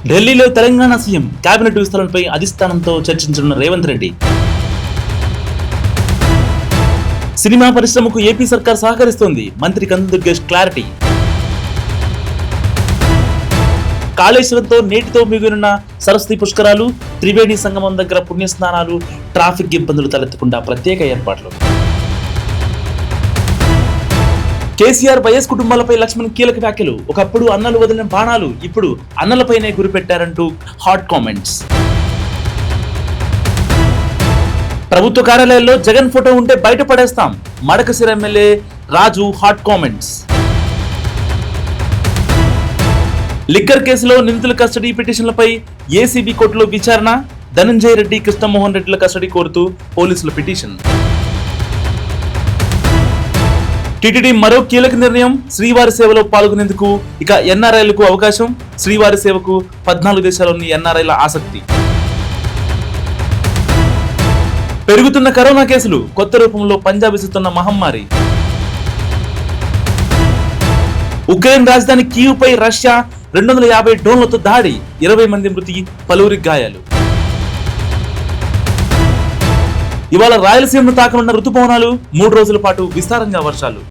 ఢిల్లీలో Telangana CM cabinet విస్తరణపై అధిష్టానంతో చర్చించనున్న రేవంత్ రెడ్డి. సినిమా పరిశ్రమకు ఏపీ సర్కార్ సహకరిస్తోంది. మంత్రి కందుల దుర్గేష్ క్లారిటీ. కాళేశ్వరంతో నేటితో మిగిలిన సరస్వతి పుష్కరాలు, త్రివేణి సంగమం దగ్గర పుణ్యస్నానాలు, ట్రాఫిక్ ఇబ్బందులు తలెత్తకుండా ప్రత్యేక ఏర్పాట్లు. కేసీఆర్ వైఎస్ కుటుంబాలపై లక్ష్మణ్ కీలక వ్యాఖ్యలు. ఒకప్పుడు అన్నలు వదిలిన బాణాలు ఇప్పుడు అన్నలపైనే గురిపెట్టారంటూ హాట్ కామెంట్స్. ప్రభుత్వ కార్యాలయాల్లో జగన్ ఫోటో ఉంటే బయట పడేస్తాం. మడకసిర ఎమ్మెల్యే రాజు హాట్ కామెంట్స్. లిక్కర్ కేసులో నిందితుల కస్టడీ పిటిషన్లపై ఏసీబీ కోర్టులో విచారణ. ధనంజయ రెడ్డి, కృష్ణమోహన్ రెడ్డిల కస్టడీ కోరుతూ పోలీసుల పిటిషన్. టీటీడీ మరో కీలక నిర్ణయం. శ్రీవారి సేవలో పాల్గొనేందుకు ఇక ఎన్ఆర్ఐలకు అవకాశం. శ్రీవారి సేవకు 14 దేశాల్లోని ఎన్ఆర్ఐల ఆసక్తి. పెరుగుతున్న కరోనా కేసులు, కొత్త రూపంలో పంజాబ్ విసురుతున్న మహమ్మారి. ఉక్రెయిన్ రాజధాని కీవ్ పై రష్యా 250 డ్రోన్లతో దాడి. 20 మంది మృతి, పలువురికి గాయాలు. ఇవాళ రాయలసీమను తాకనున్న రుతుపవనాలు. 3 రోజుల పాటు విస్తారంగా వర్షాలు.